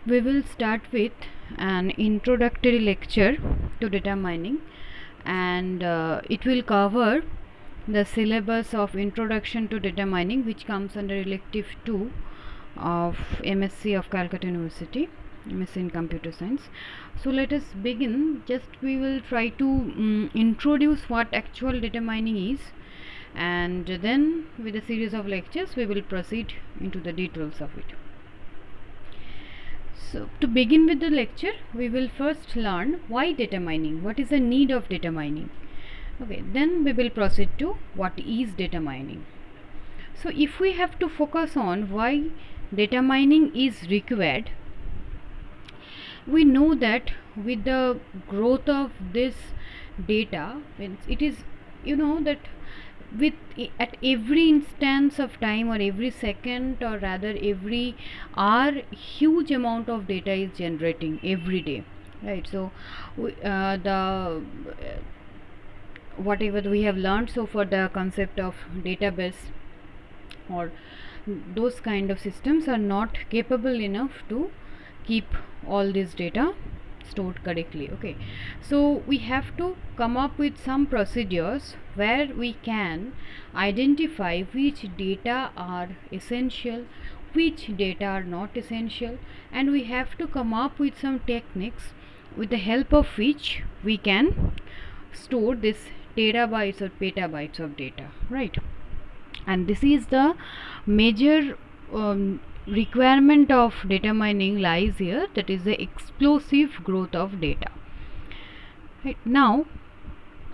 We will start with an introductory lecture to data mining, and it will cover the syllabus of introduction to data mining, which comes under elective 2 of MSc of Calcutta University, MSc in Computer Science. So let us begin. Just we will try to introduce what actual data mining is, and then with a series of lectures we will proceed into the details of it. So to begin with the lecture, we will first learn why data mining, what is the need of data mining. Okay, then we will proceed to what is data mining. So if we have to focus on why data mining is required, we know that with the growth of this data, it is, that with at every instance of time, or every second, or rather every hour, huge amount of data is generating every day, right? So the whatever we have learned so far, the concept of database or those kind of systems are not capable enough to keep all this data stored correctly. Okay, so we have to come up with some procedures where we can identify which data are essential, which data are not essential, and we have to come up with some techniques with the help of which we can store this terabytes or petabytes of data, right? And this is the major requirement of data mining lies here, that is the explosive growth of data. Right. Now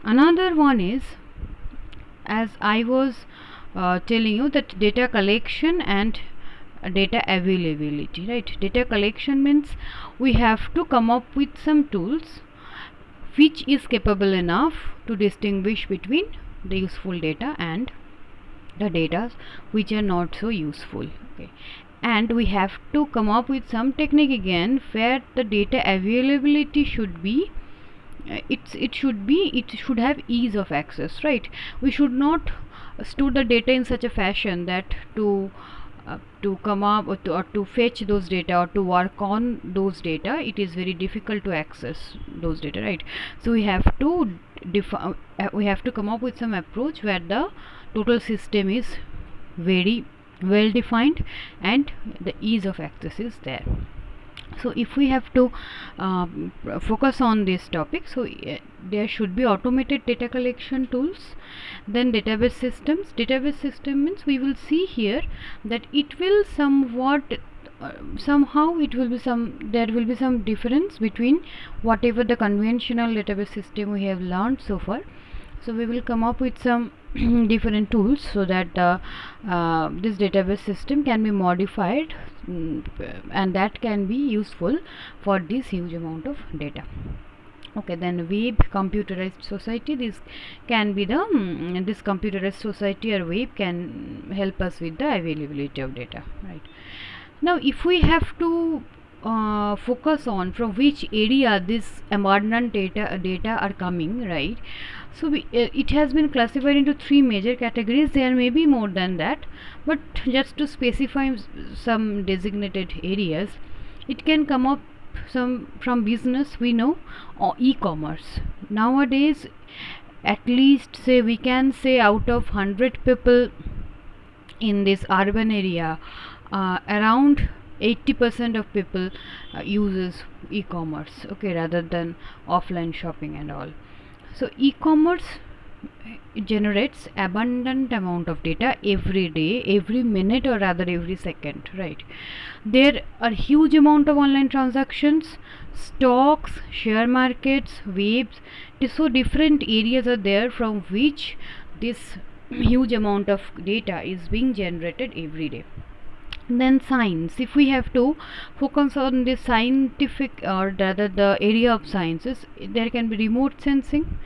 another one is, as I was telling you, that data collection and data availability, right? Data collection means we have to come up with some tools which is capable enough to distinguish between the useful data and the data which are not so useful. Okay, and we have to come up with some technique again where the data availability should be it should have ease of access, right? We should not store the data in such a fashion that to come up or to fetch those data or to work on those data, it is very difficult to access those data, right? So we have to come up with some approach where the total system is very well defined and the ease of access is there. So if we have to focus on this topic, so there should be automated data collection tools. Then database system means we will see here that it will somewhat somehow it will be there will be some difference between whatever the conventional database system we have learned so far. So we will come up with some different tools so that this database system can be modified, and that can be useful for this huge amount of data. Okay, then web computerized society, this can be the this computerized society or web can help us with the availability of data, right? Now if we have to focus on from which area this abundant data are coming, right? So it has been classified into three major categories. There may be more than that, but just to specify some designated areas, it can come up some from business, we know, or e-commerce. Nowadays, at least say we can say out of 100 people in this urban area, around 80% of people uses e-commerce, okay, rather than offline shopping and all. So e-commerce generates abundant amount of data every day, every minute, or rather every second, right? There are huge amount of online transactions, stocks, share markets, webs. So different areas are there from which this huge amount of data is being generated every day. Then science, if we have to focus on the scientific or rather the area of sciences, there can be remote sensing,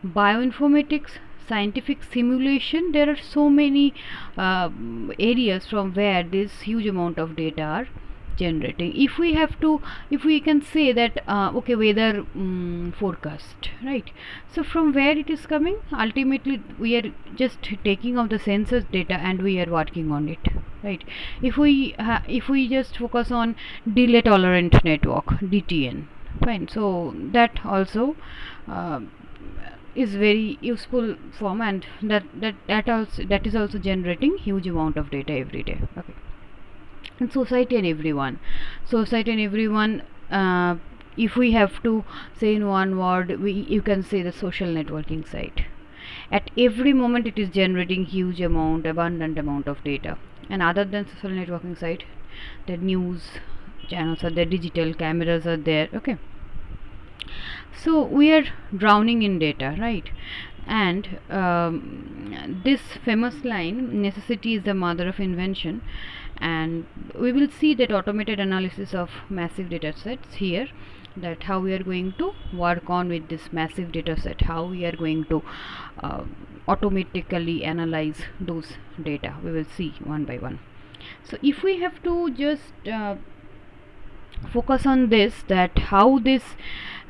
bioinformatics, scientific simulation. There are so many areas from where this huge amount of data are generating. If we can say that okay, weather forecast, right? So from where it is coming? Ultimately we are just taking of the census data and we are working on it, right? If we just focus on delay tolerant network, DTN, fine, so that also is very useful form, and that is also generating huge amount of data every day. Okay. And society and everyone, if we have to say in one word, you can say the social networking site. At every moment it is generating abundant amount of data. And other than social networking site, the news channels are there, digital cameras are there. Okay, so we are drowning in data, right? And this famous line, necessity is the mother of invention, and we will see that automated analysis of massive data sets here, that how we are going to work on with this massive data set, how we are going to automatically analyze those data. We will see one by one. So if we have to just focus on this, that how this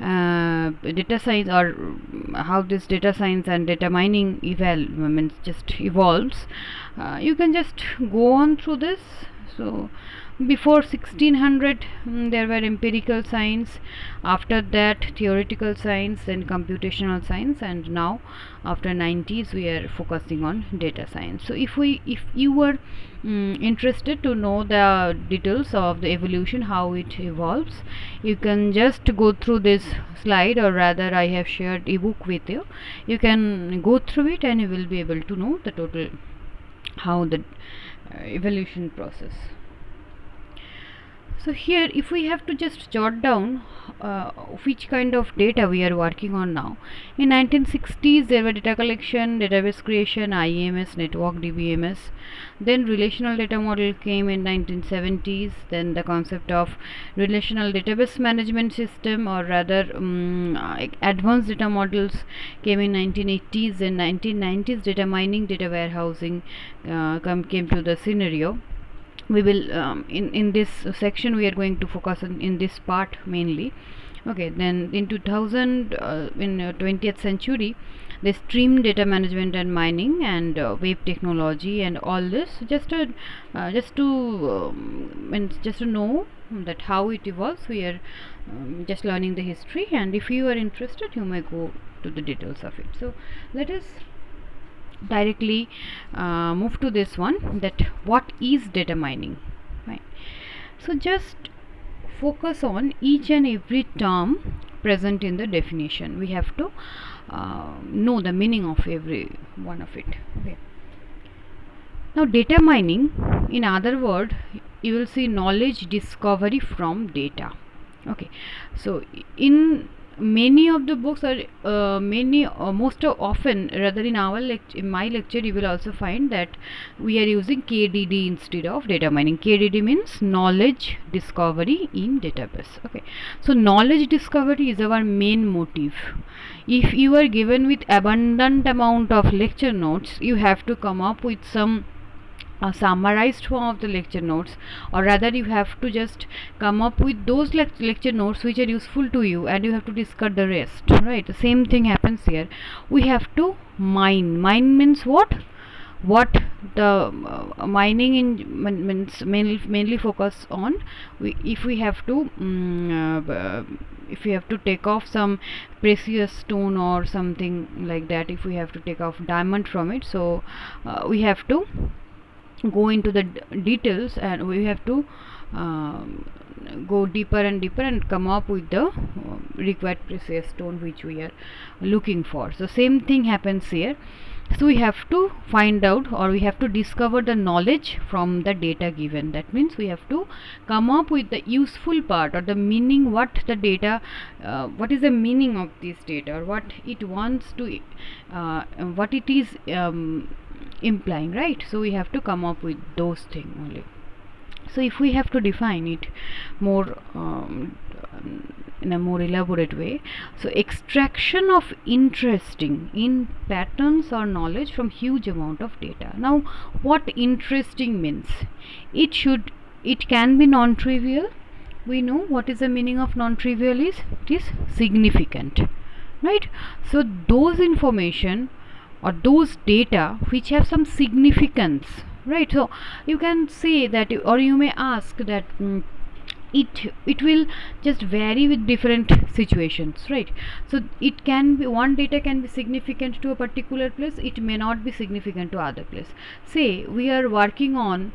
data science, or how this data science and data mining evolves, you can just go on through this. So before 1600 there were empirical science, after that theoretical science, then computational science, and now after 90s we are focusing on data science. So if you were interested to know the details of the evolution, how it evolves, you can just go through this slide, or rather I have shared ebook with you. You can go through it and you will be able to know the total how the evolution process. So here if we have to just jot down which kind of data we are working on now. In 1960s there were data collection, database creation, IEMS, network DBMS. Then relational data model came in 1970s. Then the concept of relational database management system, or rather advanced data models, came in 1980s. and 1990s data mining, data warehousing came to the scenario. We will in this section we are going to focus on in this part mainly. Okay, then in 2000 in 20th century, the stream data management and mining, and web technology, and all this, just to know that how it evolves. We are just learning the history, and if you are interested you may go to the details of it. So let us directly move to this one, that what is data mining, right? So just focus on each and every term present in the definition. We have to know the meaning of every one of it. Okay, now data mining, in other word, you will see knowledge discovery from data. Okay, so in many of the books, or most often, rather in my lecture you will also find that we are using KDD instead of data mining. KDD means knowledge discovery in database. Okay, so knowledge discovery is our main motive. If you are given with abundant amount of lecture notes, you have to come up with some summarized form of the lecture notes, or rather you have to just come up with those lecture notes which are useful to you, and you have to discard the rest, right? The same thing happens here. We have to mine means what the mining in means mainly focus on, if we have to take off some precious stone or something like that, if we have to take off diamond from it, so we have to go into the details, and we have to go deeper and deeper and come up with the required precious stone which we are looking for. So same thing happens here. So we have to find out, or we have to discover the knowledge from the data given. That means we have to come up with the useful part, or the meaning, what the data, what is the meaning of this data, or what it wants to what it is implying, right? So we have to come up with those things only. So if we have to define it more in a more elaborate way, so extraction of interesting in patterns or knowledge from huge amount of data. Now what interesting means? It should it can be non-trivial. We know what is the meaning of non-trivial is, it is significant, right? So those information or those data which have some significance, right? So you can say that, or you may ask that it will just vary with different situations, right? So it can be, one data can be significant to a particular place, it may not be significant to other place. Say we are working on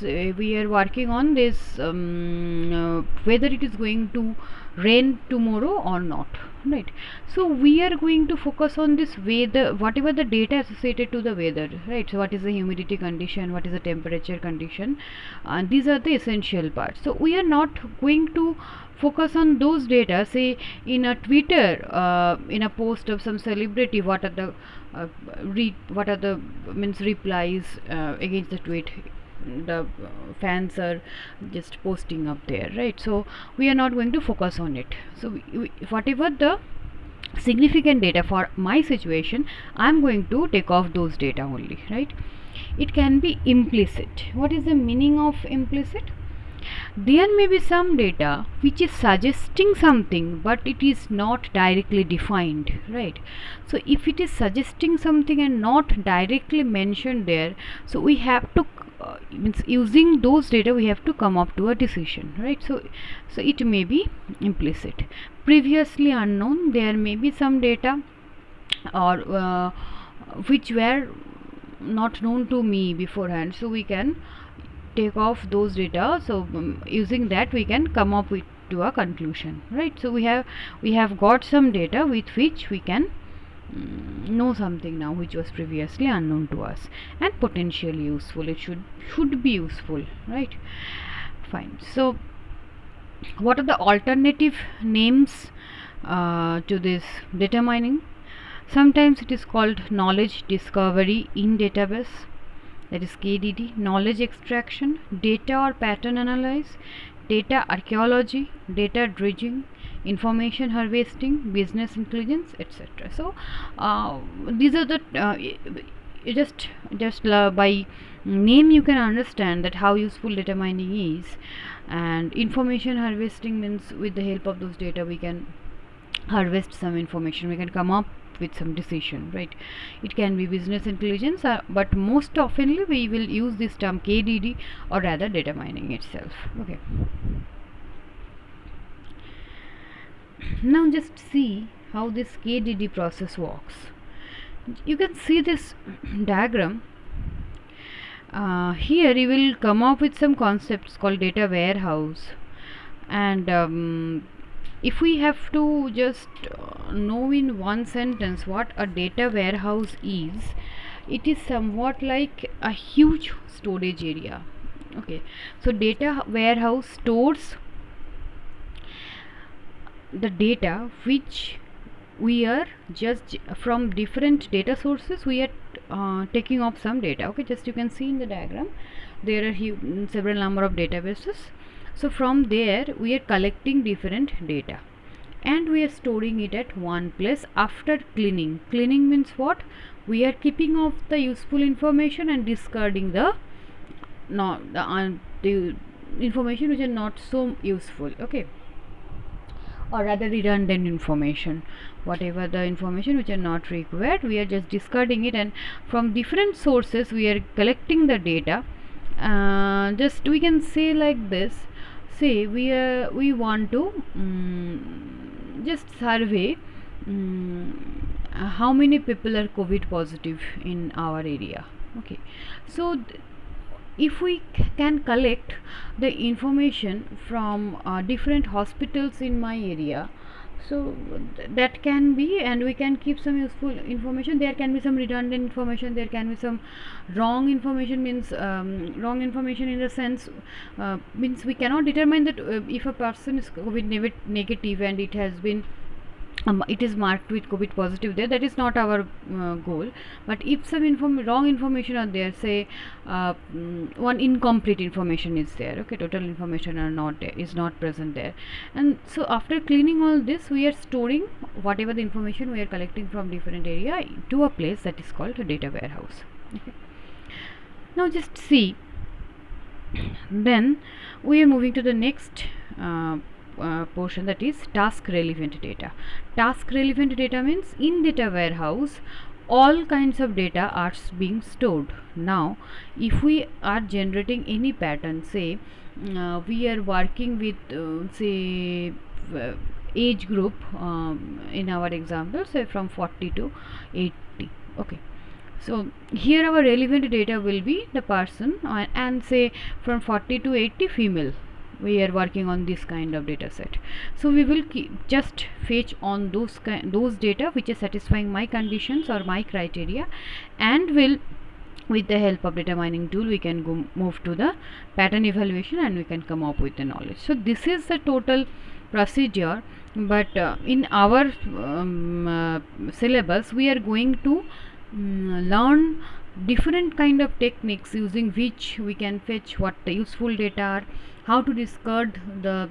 say we are working on this whether it is going to rain tomorrow or not, right? So we are going to focus on this weather, whatever the data associated to the weather, right? So what is the humidity condition, what is the temperature condition, and these are the essential parts. So we are not going to focus on those data. Say in a Twitter, in a post of some celebrity, what are the what are the means replies against the tweet the fans are just posting up there, right? So we are not going to focus on it. So whatever the significant data for my situation, I'm going to take off those data only, right? It can be implicit. What is the meaning of implicit? There may be some data which is suggesting something but it is not directly defined, right? So if it is suggesting something and not directly mentioned there, so we have to means using those data we have to come up to a decision, right? So it may be implicit. Previously unknown, there may be some data or which were not known to me beforehand, so we can take off those data. So using that we can come up with to a conclusion, right? So we have got some data with which we can know something now which was previously unknown to us and potentially useful. It should be useful, right? Fine. So what are the alternative names to this data mining? Sometimes it is called knowledge discovery in database, that is KDD, knowledge extraction, data or pattern analysis, data archaeology, data dredging, information harvesting, business intelligence, etc. So these are the just by name you can understand that how useful data mining is. And information harvesting means with the help of those data we can harvest some information, we can come up with some decision, right? It can be business intelligence, but most oftenly we will use this term KDD, or rather data mining itself. Okay, now just see how this KDD process works. You can see this diagram. Here you will come up with some concepts called data warehouse, and if we have to just know in one sentence what a data warehouse is, it is somewhat like a huge storage area. Okay, so data warehouse stores the data which we are just from different data sources we are taking off some data. Okay, just you can see in the diagram there are several number of databases. So from there we are collecting different data and we are storing it at one place after cleaning. Cleaning means what? We are keeping off the useful information and discarding the the information which are not so useful. Okay, or rather redundant information, whatever the information which are not required, we are just discarding it, and from different sources we are collecting the data. Just we can say like this. Say we want to just survey how many people are COVID positive in our area. Okay, so if we can collect the information from different hospitals in my area, so that can be, and we can keep some useful information. There can be some redundant information, there can be some wrong information, means wrong information in the sense means we cannot determine that if a person is COVID negative and it has been it is marked with COVID positive there, that is not our goal. But if some wrong information are there, say one incomplete information is there, okay, total information are not there, is not present there, and so after cleaning all this we are storing whatever the information we are collecting from different area to a place that is called a data warehouse. Okay, now just see Then we are moving to the next portion, that is task relevant data. Task relevant data means in data warehouse all kinds of data are being stored. Now if we are generating any pattern, say we are working with say age group, in our example say from 40 to 80, okay. So here our relevant data will be the person, and say from 40 to 80 female, we are working on this kind of data set. So we will just fetch on those data which is satisfying my conditions or my criteria, and will, with the help of data mining tool, we can go move to the pattern evaluation and we can come up with the knowledge. So this is the total procedure, but in our syllabus we are going to learn different kind of techniques using which we can fetch what the useful data are, how to discard the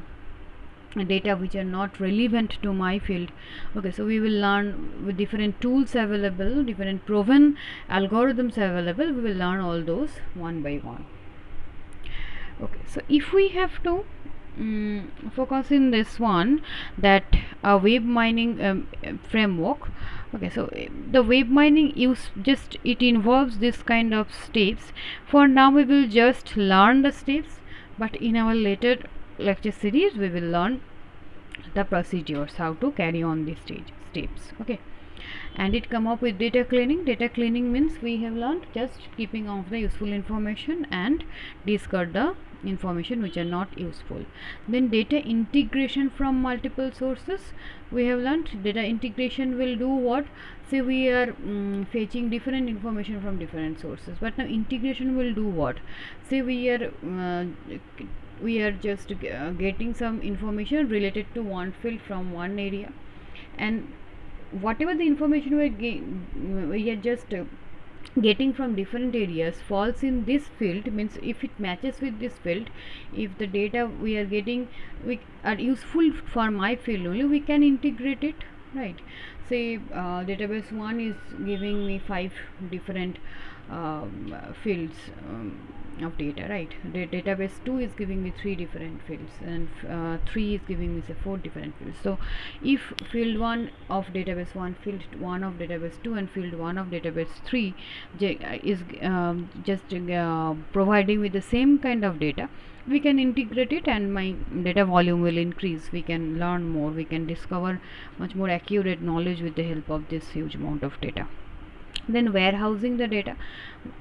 data which are not relevant to my field. Okay, so we will learn with different tools available, different proven algorithms available, we will learn all those one by one. Okay, so if we have to focus in this one, that a web mining framework. Okay, so the web mining it involves this kind of steps. For now we will just learn the steps, but in our later lecture series we will learn the procedures, how to carry on these steps. Okay, and it come up with data cleaning. Data cleaning means we have learned just keeping of the useful information and discard the information which are not useful. Then data integration from multiple sources, we have learned data integration will do what, say we are fetching different information from different sources, but now integration will do what, say we are just getting some information related to one field from one area, and whatever the information we are just getting from different areas falls in this field, means if it matches with this field, if the data we are getting are useful for my field only, we can integrate it, right? Say database 1 is giving me 5 different fields of data, right? The database 2 is giving me 3 different fields, and 3 is giving me say 4 different fields. So if field 1 of database 1, field 1 of database 2, and field 1 of database 3 is just providing with the same kind of data, we can integrate it and my data volume will increase. We can learn more, we can discover much more accurate knowledge with the help of this huge amount of data. Then warehousing the data,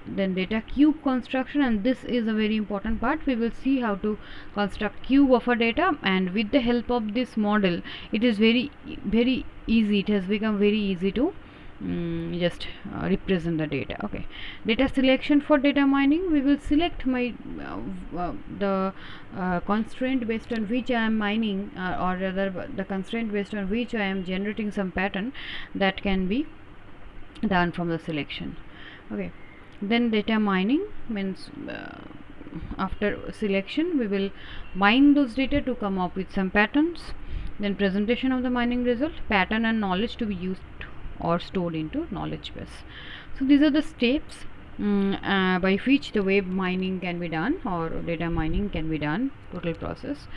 then data cube construction, and this is a very important part. We will see how to construct cube of a data, and with the help of this model it is very easy, it has become very easy to just represent the data. Okay, data selection for data mining, we will select my the constraint based on which I am mining, or rather the constraint based on which I am generating some pattern, that can be done from the selection. Okay, then data mining means after selection we will mine those data to come up with some patterns. Then presentation of the mining result, pattern and knowledge to be used or stored into knowledge base. So these are the steps by which the web mining can be done or data mining can be done, total process,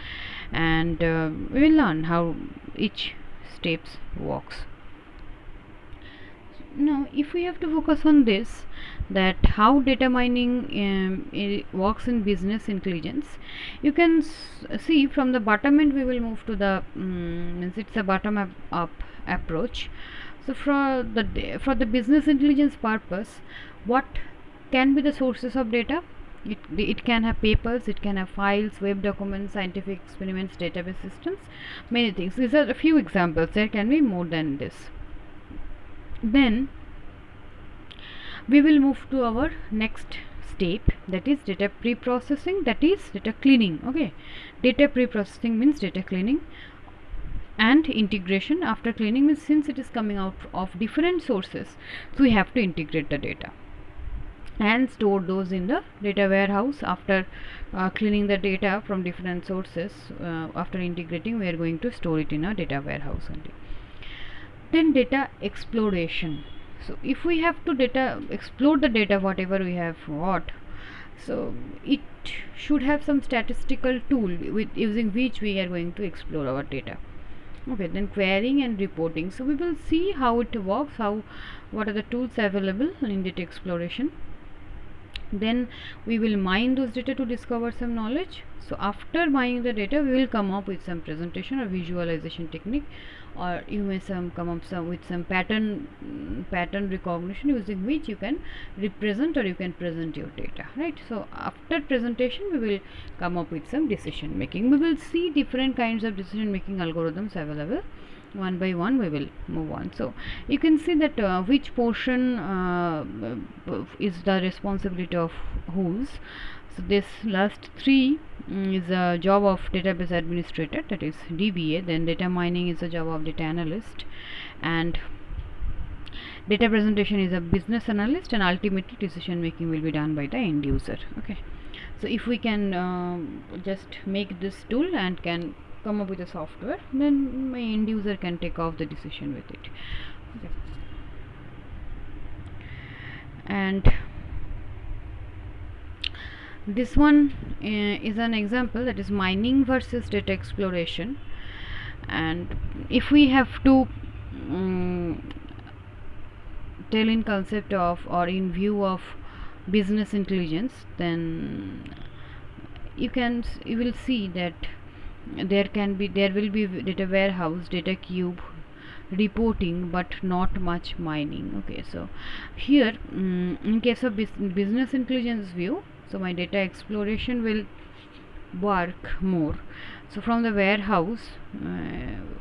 and we will learn how each steps works. Now if we have to focus on this, that how data mining works in business intelligence, you can see from the bottom end we will move to the means it's a bottom up approach. So for the business intelligence purpose, what can be the sources of data? It can have papers, it can have files, web documents, scientific experiments, database systems, many things. These are a few examples, there can be more than this. Then we will move to our next step, that is data pre-processing, that is data cleaning. Okay, data pre-processing means data cleaning, and integration after cleaning means since it is coming out of different sources, so we have to integrate the data and store those in the data warehouse. After cleaning the data from different sources, after integrating, we are going to store it in a data warehouse only. Then data exploration. So if we have to explore the data whatever we have got, So it should have some statistical tool with using which we are going to explore our data. Okay, then querying and reporting. So we will see how it works, what are the tools available in data exploration. Then we will mine those data to discover some knowledge. So after mining the data, we will come up with some presentation or visualization technique, or you may come up with some pattern recognition, using which you can represent or you can present your data, right? So after presentation, we will come up with some decision making. We will see different kinds of decision making algorithms available. One by one we will move on. So you can see that which portion is the responsibility of whose. So this last three is a job of database administrator, that is DBA. Then data mining is a job of data analyst, and data presentation is a business analyst, and ultimately decision making will be done by the end user. Okay, so if we can just make this tool and can come up with a software, then my end user can take off the decision with it. Okay. And this one is an example, that is mining versus data exploration. And if we have to tell in concept of or in view of business intelligence, then you will see that there will be data warehouse, data cube, reporting, but not much mining. Okay, so here in case of business intelligence view, so my data exploration will work more. So from the warehouse,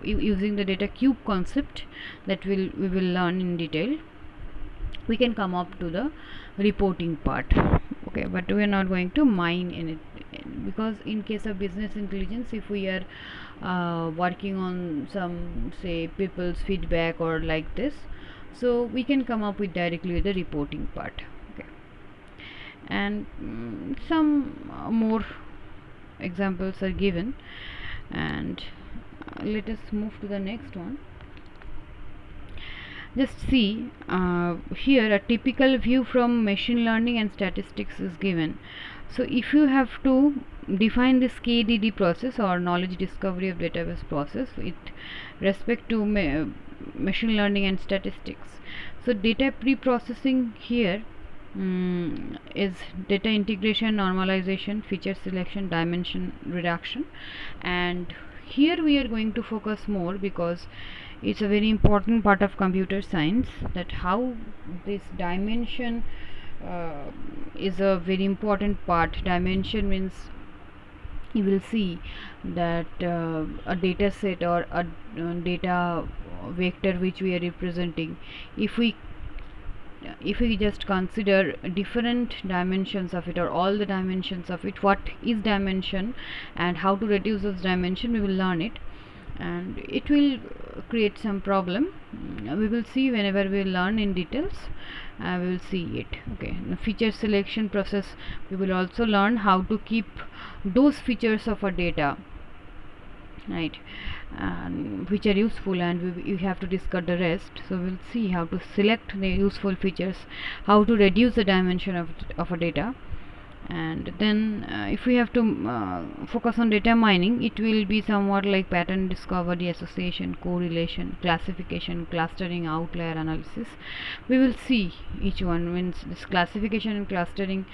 using the data cube concept that we will learn in detail, we can come up to the reporting part. Okay, but we are not going to mine in it, because in case of business intelligence, if we are working on some, say, people's feedback or like this, so we can come up with directly with the reporting part. Okay, and some more examples are given, and let us move to the next one. Just see here a typical view from machine learning and statistics is given. So if you have to define this KDD process, or knowledge discovery of database process, with respect to machine learning and statistics. So data pre-processing here is data integration, normalization, feature selection, dimension reduction. And here we are going to focus more, because it's a very important part of computer science, that how this dimension is a very important part. Dimension means you will see that a data set or a data vector which we are representing, if we just consider different dimensions of it, or all the dimensions of it, what is dimension and how to reduce those dimension, we will learn it, and it will create some problem. We will see whenever we learn in details, we will see it. Okay, the feature selection process, we will also learn how to keep those features of a data, right, which are useful, and you have to discard the rest. So we'll see how to select the useful features, how to reduce the dimension of a data. And then if we have to focus on data mining, it will be somewhat like pattern discovery, association, correlation, classification, clustering, outlier analysis. We will see each one. Means this classification and clustering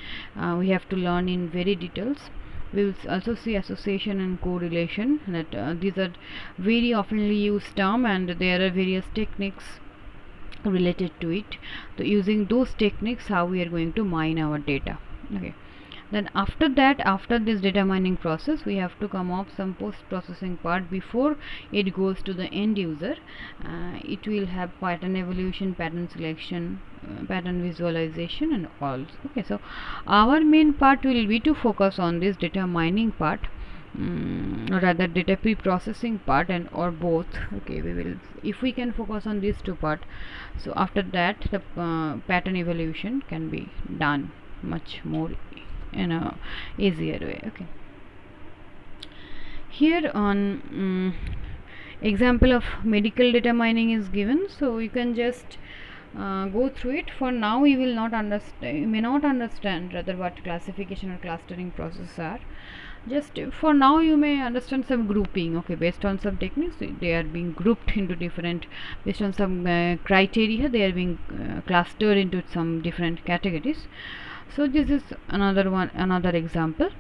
we have to learn in very details. We will also see association and correlation, that these are very oftenly used term, and there are various techniques related to it. So using those techniques, how we are going to mine our data. Okay, then after that, after this data mining process, we have to come up some post processing part before it goes to the end user. It will have pattern evaluation, pattern selection, pattern visualization, and all. Okay, so our main part will be to focus on this data mining part, or rather data pre-processing part, and or both. Okay, we will, if we can focus on these two part, so after that the pattern evaluation can be done much more in a easier way. Okay, here on example of medical data mining is given, so you can just go through it. For now you will not understand, you may not understand rather what classification or clustering processes are. Just for now you may understand some grouping. Okay, based on some techniques they are being grouped into different, based on some criteria they are being clustered into some different categories. So this is another example.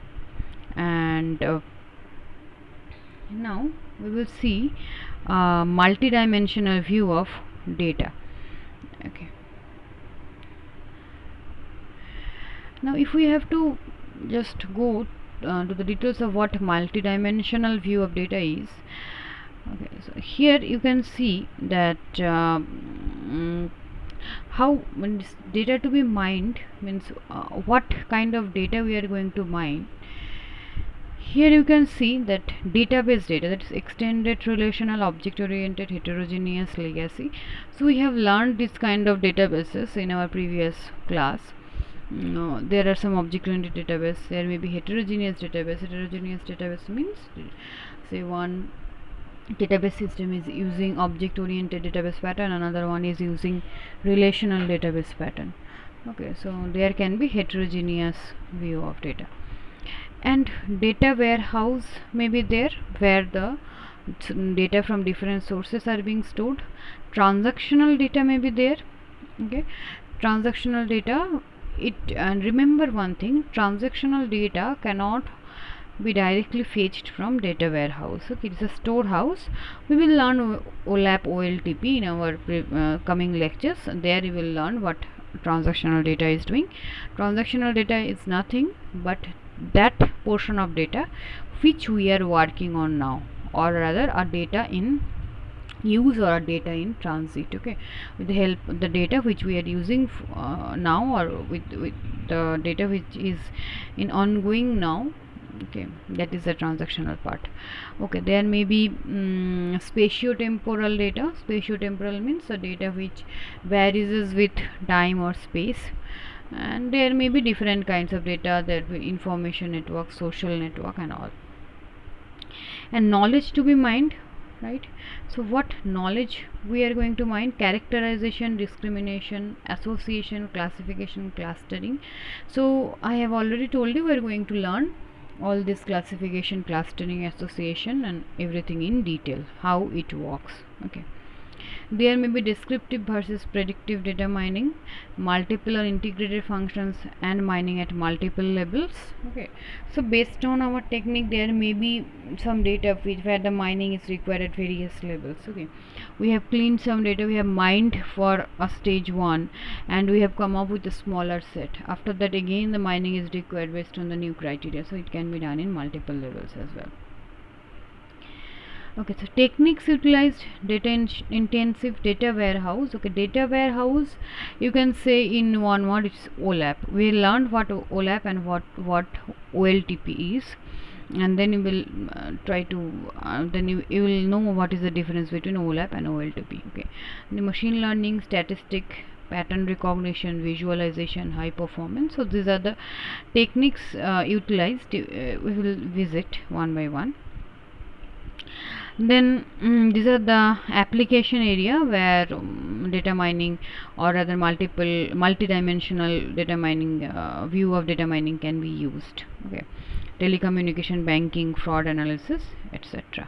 And now we will see a multi-dimensional view of data. Okay, now if we have to just go to the details of what multi-dimensional view of data is. Okay, so here you can see that how when this data to be mined means what kind of data we are going to mine. Here you can see that database data, that is extended relational object oriented heterogeneous legacy. So we have learned this kind of databases in our previous class. There are some object oriented database, there may be heterogeneous database. Heterogeneous database means say one database system is using object oriented database pattern, another one is using relational database pattern. Okay, so there can be heterogeneous view of data. And data warehouse may be there, where the data from different sources are being stored. Transactional data may be there. Okay, transactional data, and remember one thing, transactional data cannot be directly fetched from data warehouse. Okay, it is a storehouse. We will learn OLAP, OLTP in our coming lectures. There you will learn what transactional data is doing. Transactional data is nothing but that portion of data which we are working on now, or rather a data in use or a data in transit. Okay, with the help of the data which we are using now, or with the data which is in ongoing now. Okay, that is the transactional part. Okay, there may be spatiotemporal data. Spatiotemporal means the data which varies with time or space. And there may be different kinds of data, there will be information network, social network and all. And knowledge to be mined, right? So what knowledge we are going to mine? Characterization, discrimination, association, classification, clustering. So I have already told you we are going to learn all this classification, clustering, association and everything in detail, how it works. Okay, there may be descriptive versus predictive data mining, multiple or integrated functions and mining at multiple levels. Okay, so based on our technique there may be some data where the mining is required at various levels. Okay, we have cleaned some data, we have mined for a stage 1 and we have come up with a smaller set. After that again the mining is required based on the new criteria, so it can be done in multiple levels as well. Okay, so techniques utilized: data intensive data warehouse. Okay, data warehouse you can say in one word, it's OLAP. We learned what OLAP and what OLTP is, and then you will try to then you will know what is the difference between OLAP and OLTP. Okay, the machine learning, statistic, pattern recognition, visualization, high performance. So these are the techniques utilized. We will visit one by one. Then these are the application area where data mining, or rather multi-dimensional data mining view of data mining can be used. Okay, telecommunication, banking, fraud analysis, etc.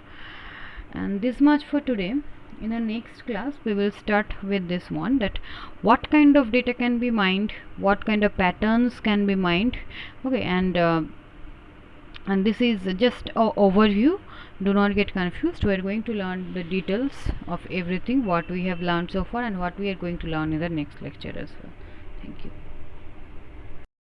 And this much for today. In the next class we will start with this one, that what kind of data can be mined, what kind of patterns can be mined. Okay, and this is just an overview. Do not get confused. We are going to learn the details of everything what we have learned so far and what we are going to learn in the next lecture as well. Thank you.